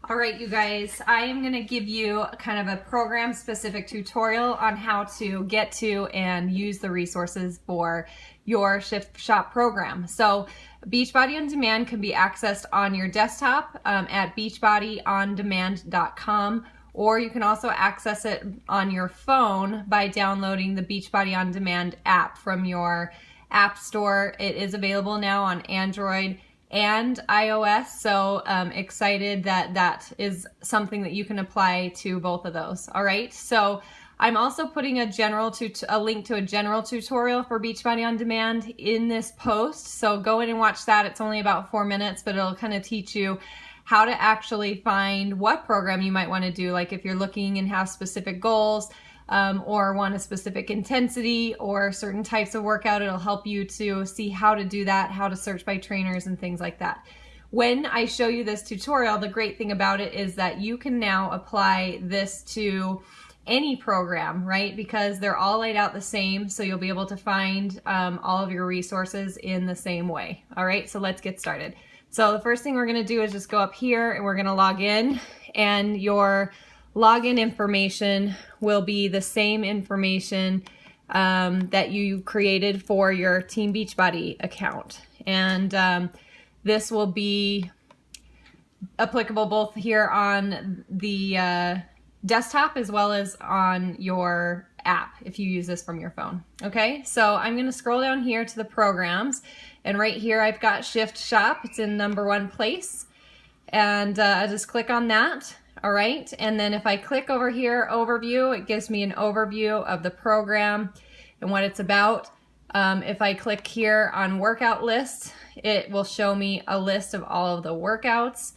All right, you guys, I am going to give you kind of a program specific tutorial on how to get to and use the resources for your Shift Shop program. So Beachbody On Demand can be accessed on your desktop at beachbodyondemand.com, or you can also access it on your phone by downloading the Beachbody On Demand app from your app store. It is available now on Android and iOS, so excited that that is something that you can apply to both of those. All right, so I'm also putting a link to a general tutorial for Beachbody On Demand in this post, so go in and watch that. It's only about 4 minutes, but it'll kind of teach you how to actually find what program you might want to do, like if you're looking and have specific goals, or want a specific intensity or certain types of workout. It'll help you to see how to do that, how to search by trainers and things like that. When I show you this tutorial, the great thing about it is that you can now apply this to any program, right? Because they're all laid out the same, so you'll be able to find all of your resources in the same way. All right, so let's get started. So the first thing we're gonna do is just go up here and we're gonna log in, and your login information will be the same information that you created for your Team Beachbody account. And this will be applicable both here on the desktop as well as on your app if you use this from your phone. Okay, so I'm going to scroll down here to the programs, and right here I've got Shift Shop. It's in #1 place, and I just click on that. All right, and then if I click over here, overview, it gives me an overview of the program and what it's about. If I click here on workout list, it will show me a list of all of the workouts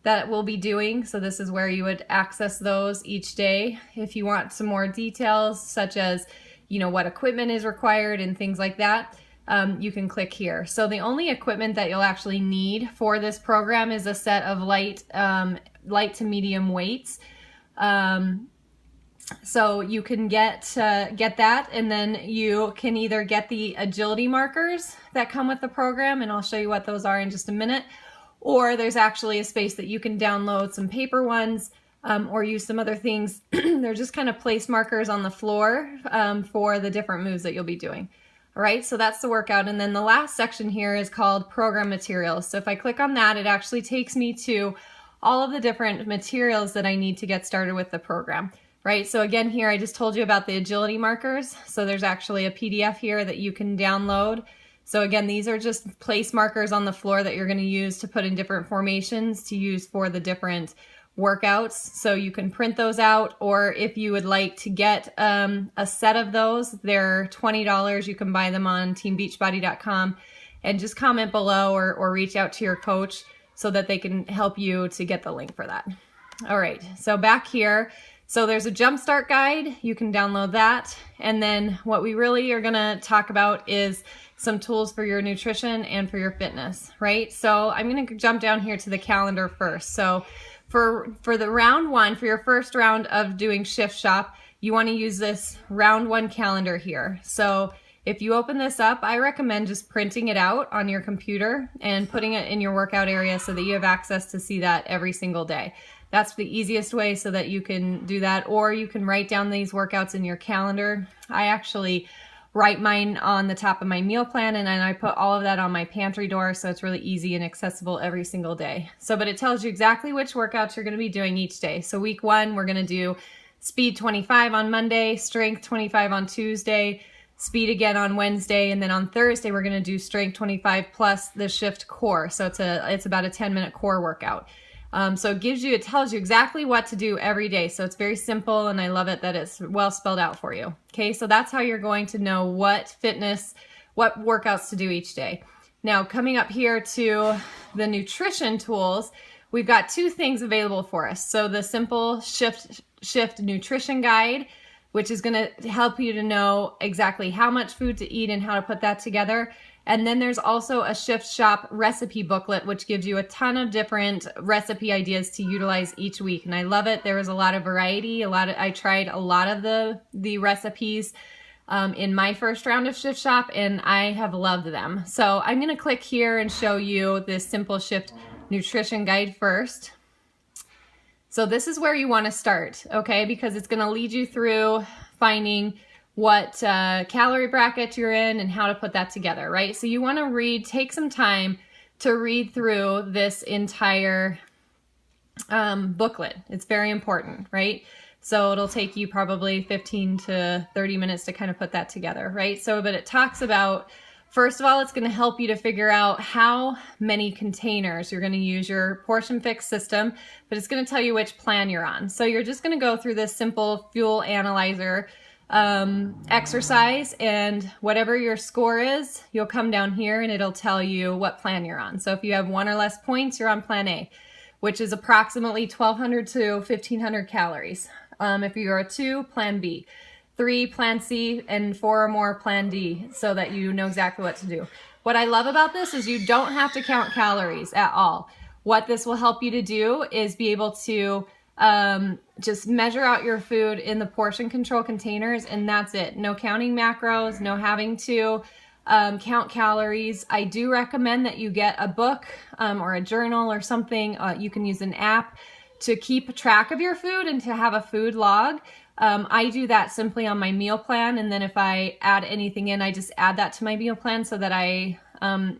that we'll be doing. So this is where you would access those each day. If you want some more details, such as, you know, what equipment is required and things like that, you can click here. So the only equipment that you'll actually need for this program is a set of light to medium weights. So you can get that, and then you can either get the agility markers that come with the program, and I'll show you what those are in just a minute, or there's actually a space that you can download some paper ones, or use some other things. They're just kind of place markers on the floor for the different moves that you'll be doing. All right, so that's the workout. And then the last section here is called program materials. So if I click on that, it actually takes me to all of the different materials that I need to get started with the program, right? So again, here I just told you about the agility markers. So there's actually a PDF here that you can download. So again, these are just place markers on the floor that you're going to use to put in different formations to use for the different workouts. So you can print those out, or if you would like to get a set of those, they're $20. You can buy them on teambeachbody.com, and just comment below or reach out to your coach so that they can help you to get the link for that. All right, so back here, so there's a jumpstart guide. You can download that. And then what we really are gonna talk about is some tools for your nutrition and for your fitness, right? So I'm gonna jump down here to the calendar first. So for the round one, for your first round of doing Shift Shop, you wanna use this round 1 calendar here. So if you open this up, I recommend just printing it out on your computer and putting it in your workout area so that you have access to see that every single day. That's the easiest way so that you can do that, or you can write down these workouts in your calendar. I actually write mine on the top of my meal plan, and then I put all of that on my pantry door, so it's really easy and accessible every single day. So, but it tells you exactly which workouts you're gonna be doing each day. So week 1, we're gonna do speed 25 on Monday, strength 25 on Tuesday, speed again on Wednesday, and then on Thursday we're going to do strength 25 plus the shift core. So it's about a 10-minute core workout. So it tells you exactly what to do every day. So it's very simple, and I love it that it's well spelled out for you. Okay, so that's how you're going to know what workouts to do each day. Now coming up here to the nutrition tools, we've got 2 things available for us. So the simple shift nutrition guide, which is going to help you to know exactly how much food to eat and how to put that together. And then there's also a Shift Shop recipe booklet, which gives you a ton of different recipe ideas to utilize each week. And I love it. There was a lot of variety. I tried a lot of the recipes in my first round of Shift Shop, and I have loved them. So I'm going to click here and show you this simple Shift nutrition guide first. So this is where you want to start, okay? Because it's going to lead you through finding what calorie bracket you're in and how to put that together, right? So you want to take some time to read through this entire booklet. It's very important, right? So it'll take you probably 15 to 30 minutes to kind of put that together, right? So, but it talks about, first of all, it's going to help you to figure out how many containers you're going to use your portion fix system, but it's going to tell you which plan you're on. So you're just going to go through this simple fuel analyzer exercise, and whatever your score is, you'll come down here and it'll tell you what plan you're on. So if you have 1 or less points, you're on plan A, which is approximately 1,200 to 1,500 calories. If you're a 2, plan B, 3, plan C, and 4 or more, plan D, so that you know exactly what to do. What I love about this is you don't have to count calories at all. What this will help you to do is be able to just measure out your food in the portion control containers, and that's it. No counting macros, no having to count calories. I do recommend that you get a book or a journal or something. You can use an app to keep track of your food and to have a food log. I do that simply on my meal plan, and then if I add anything in, I just add that to my meal plan so that I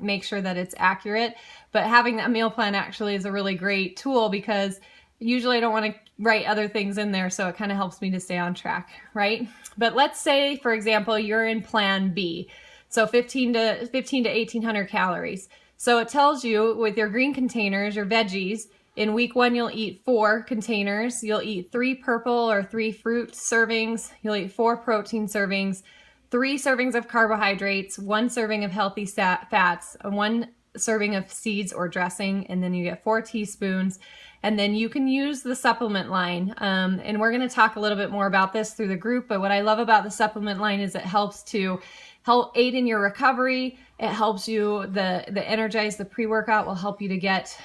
make sure that it's accurate. But having that meal plan actually is a really great tool, because usually I don't want to write other things in there, so it kind of helps me to stay on track, right? But let's say, for example, you're in plan B, so 15 to 1,800 calories. So it tells you with your green containers, your veggies, in week 1, you'll eat 4 containers. You'll eat 3 purple or 3 fruit servings. You'll eat 4 protein servings, 3 servings of carbohydrates, 1 serving of healthy fats, 1 serving of seeds or dressing, and then you get 4 teaspoons. And then you can use the supplement line. And we're going to talk a little bit more about this through the group. But what I love about the supplement line is it helps to help aid in your recovery. It helps you, the Energize, the pre-workout will help you to get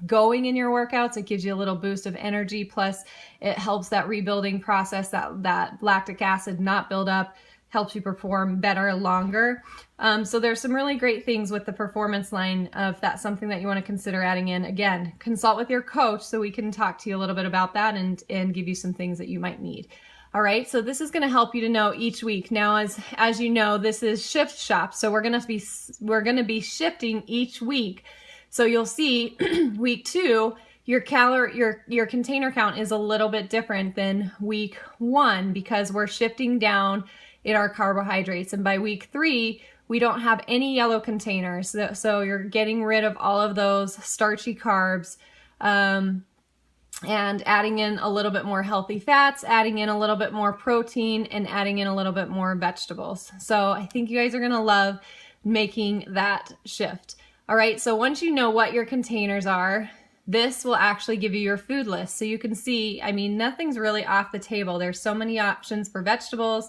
going in your workouts. It gives you a little boost of energy. Plus it helps that rebuilding process, that lactic acid not build up, helps you perform better longer. So there's some really great things with the performance line. If that's something that you want to consider adding in, again, consult with your coach so we can talk to you a little bit about that and give you some things that you might need. All right, so this is going to help you to know each week. Now, as you know, this is shift shop, so we're going to be shifting each week. So you'll see week 2, your container count is a little bit different than week 1 because we're shifting down in our carbohydrates, and by week 3 we don't have any yellow containers, so you're getting rid of all of those starchy carbs and adding in a little bit more healthy fats, adding in a little bit more protein, and adding in a little bit more vegetables. So I think you guys are gonna love making that shift. All right, so once you know what your containers are, this will actually give you your food list. So you can see, I mean, nothing's really off the table. There's so many options for vegetables,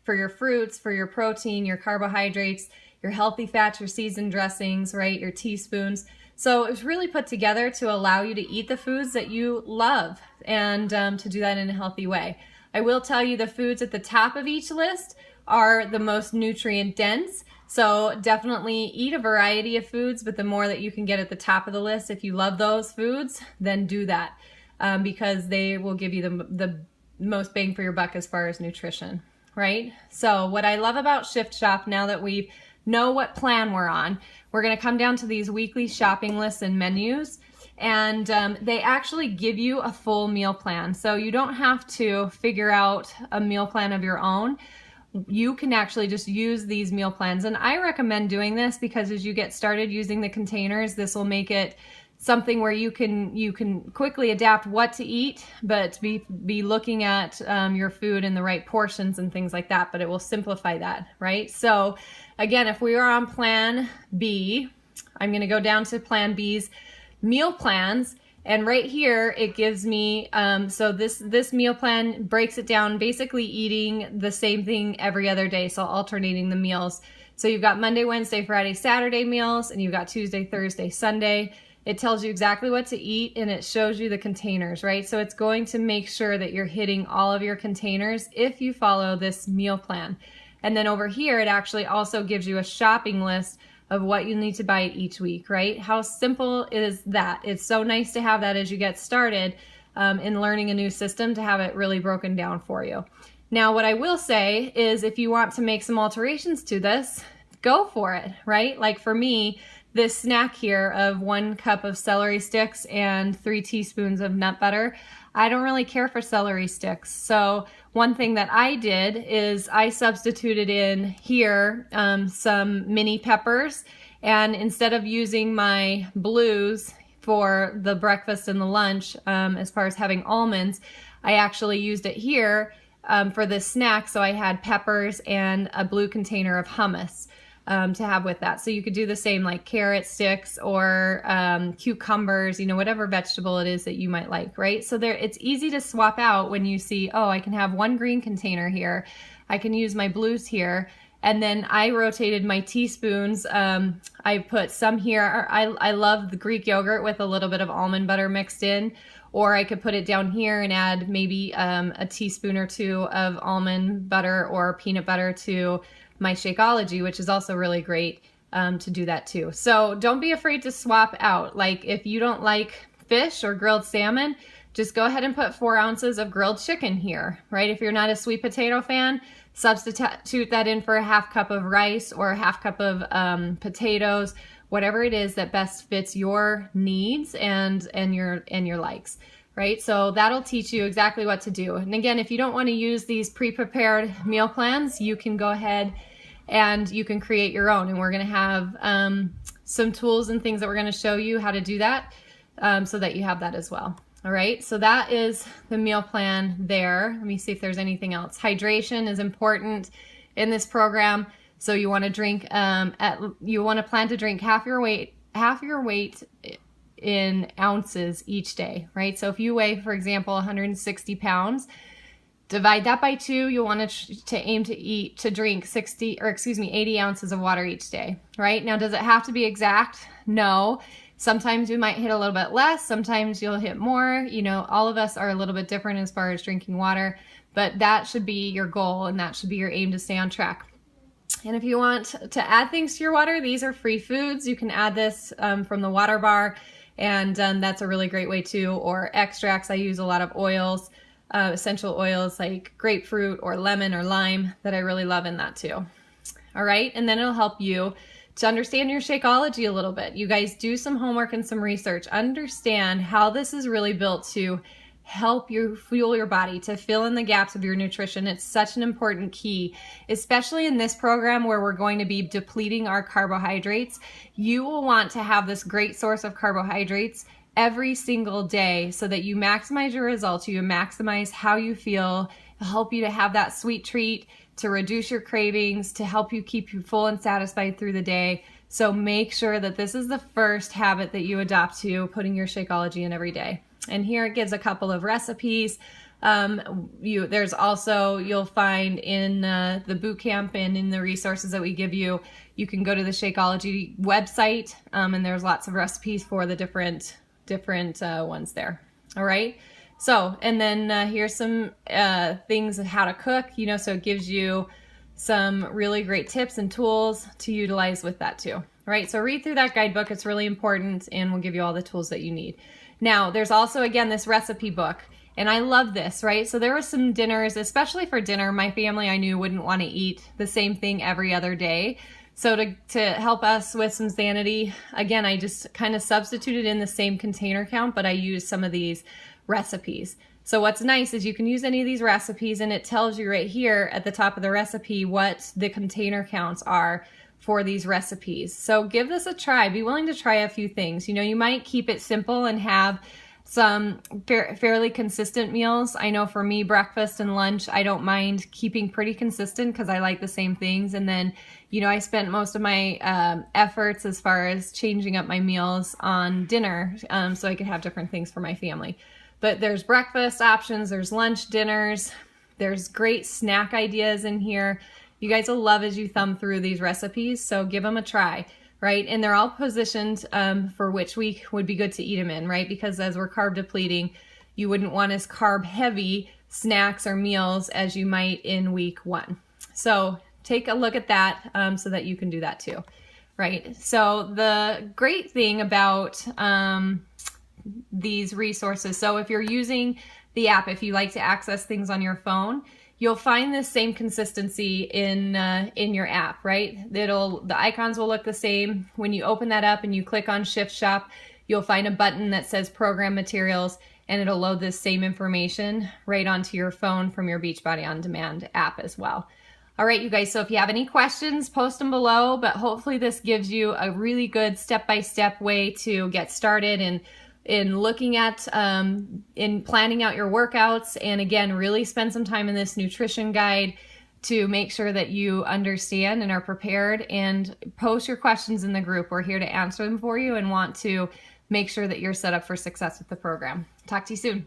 for your fruits, for your protein, your carbohydrates, your healthy fats, your seasoned dressings, right? Your teaspoons. So it's really put together to allow you to eat the foods that you love and to do that in a healthy way. I will tell you the foods at the top of each list are the most nutrient dense. So definitely eat a variety of foods, but the more that you can get at the top of the list, if you love those foods, then do that because they will give you the most bang for your buck as far as nutrition. Right? So what I love about Shift Shop, now that we know what plan we're on, we're going to come down to these weekly shopping lists and menus, and they actually give you a full meal plan. So you don't have to figure out a meal plan of your own. You can actually just use these meal plans. And I recommend doing this because as you get started using the containers, this will make it something where you can quickly adapt what to eat, but be looking at your food in the right portions and things like that, but it will simplify that, right? So again, if we are on plan B, I'm going to go down to plan B's meal plans, and right here it gives me, so this meal plan breaks it down, basically eating the same thing every other day, so alternating the meals. So you've got Monday, Wednesday, Friday, Saturday meals, and you've got Tuesday, Thursday, Sunday. It tells you exactly what to eat, and it shows you the containers, right? So it's going to make sure that you're hitting all of your containers if you follow this meal plan. And then over here, it actually also gives you a shopping list of what you need to buy each week, right? How simple is that? It's so nice to have that as you get started. in learning a new system to have it really broken down for you. Now, what I will say is if you want to make some alterations to this, go for it, right? Like for me, this snack here of 1 cup of celery sticks and 3 teaspoons of nut butter, I don't really care for celery sticks. So one thing that I did is I substituted in here some mini peppers, and instead of using my blues for the breakfast and the lunch, as far as having almonds, I actually used it here for this snack. So I had peppers and a blue container of hummus to have with that. So you could do the same, like carrot sticks or cucumbers, you know, whatever vegetable it is that you might like, right? So there, it's easy to swap out when you see, oh, I can have 1 green container here. I can use my blues here. And then I rotated my teaspoons. I put some here. I love the Greek yogurt with a little bit of almond butter mixed in, or I could put it down here and add maybe a teaspoon or 2 of almond butter or peanut butter to my Shakeology, which is also really great to do that too. So don't be afraid to swap out. Like if you don't like fish or grilled salmon, just go ahead and put 4 ounces of grilled chicken here, right? If you're not a sweet potato fan, substitute that in for a 1/2 cup of rice or a 1/2 cup of potatoes, whatever it is that best fits your needs and your likes, right? So that'll teach you exactly what to do. And again, if you don't want to use these pre-prepared meal plans, you can go ahead and you can create your own. And we're going to have some tools and things that we're going to show you how to do that so that you have that as well. All right, so that is the meal plan there. Let me see if there's anything else. Hydration is important in this program. So you want to drink, you want to plan to drink half your weight in ounces each day, right? So if you weigh, for example, 160 pounds, divide that by 2. You'll want to aim to drink 80 ounces of water each day, right? Now, does it have to be exact? No. Sometimes you might hit a little bit less. Sometimes you'll hit more. You know, all of us are a little bit different as far as drinking water, but that should be your goal and that should be your aim to stay on track. And if you want to add things to your water, these are free foods. You can add this from the water bar, and that's a really great way too. Or extracts. I use a lot of oils, essential oils like grapefruit or lemon or lime that I really love in that too. All right, and then it'll help you to understand your Shakeology a little bit. You guys do some homework and some research. Understand how this is really built to help you fuel your body, to fill in the gaps of your nutrition. It's such an important key, especially in this program where we're going to be depleting our carbohydrates. You will want to have this great source of carbohydrates every single day so that you maximize your results, you maximize how you feel, help you to have that sweet treat, to reduce your cravings, to help you keep you full and satisfied through the day. So make sure that this is the first habit that you adopt to putting your Shakeology in every day. And here it gives a couple of recipes. There's also, you'll find in the boot camp and in the resources that we give you, you can go to the Shakeology website and there's lots of recipes for the different ones there. All right. So, and then here's some things of how to cook, you know, so it gives you some really great tips and tools to utilize with that too. All right. So read through that guidebook. It's really important and we'll give you all the tools that you need. Now, there's also, again, this recipe book. And I love this, right? So there were some dinners, especially for dinner, my family I knew wouldn't want to eat the same thing every other day. So to help us with some sanity, again, I just kind of substituted in the same container count, but I used some of these recipes. So what's nice is you can use any of these recipes and it tells you right here at the top of the recipe what the container counts are for these recipes. So give this a try. Be willing to try a few things. You know, you might keep it simple and have some fairly consistent meals. I know for me, breakfast and lunch, I don't mind keeping pretty consistent because I like the same things. And then, you know, I spent most of my efforts as far as changing up my meals on dinner so I could have different things for my family. But there's breakfast options, there's lunch dinners, there's great snack ideas in here. You guys will love as you thumb through these recipes, so give them a try, right? And they're all positioned for which week would be good to eat them in, right? Because as we're carb depleting, you wouldn't want as carb heavy snacks or meals as you might in week 1. So take a look at that so that you can do that too, right? So the great thing about these resources. So if you're using the app, if you like to access things on your phone, you'll find this same consistency in your app, right? The icons will look the same. When you open that up and you click on Shift Shop, you'll find a button that says Program Materials, and it'll load this same information right onto your phone from your Beachbody On Demand app as well. All right, you guys, so if you have any questions, post them below, but hopefully this gives you a really good step-by-step way to get started in looking at, in planning out your workouts, and again, really spend some time in this nutrition guide to make sure that you understand and are prepared, and post your questions in the group. We're here to answer them for you and want to make sure that you're set up for success with the program. Talk to you soon.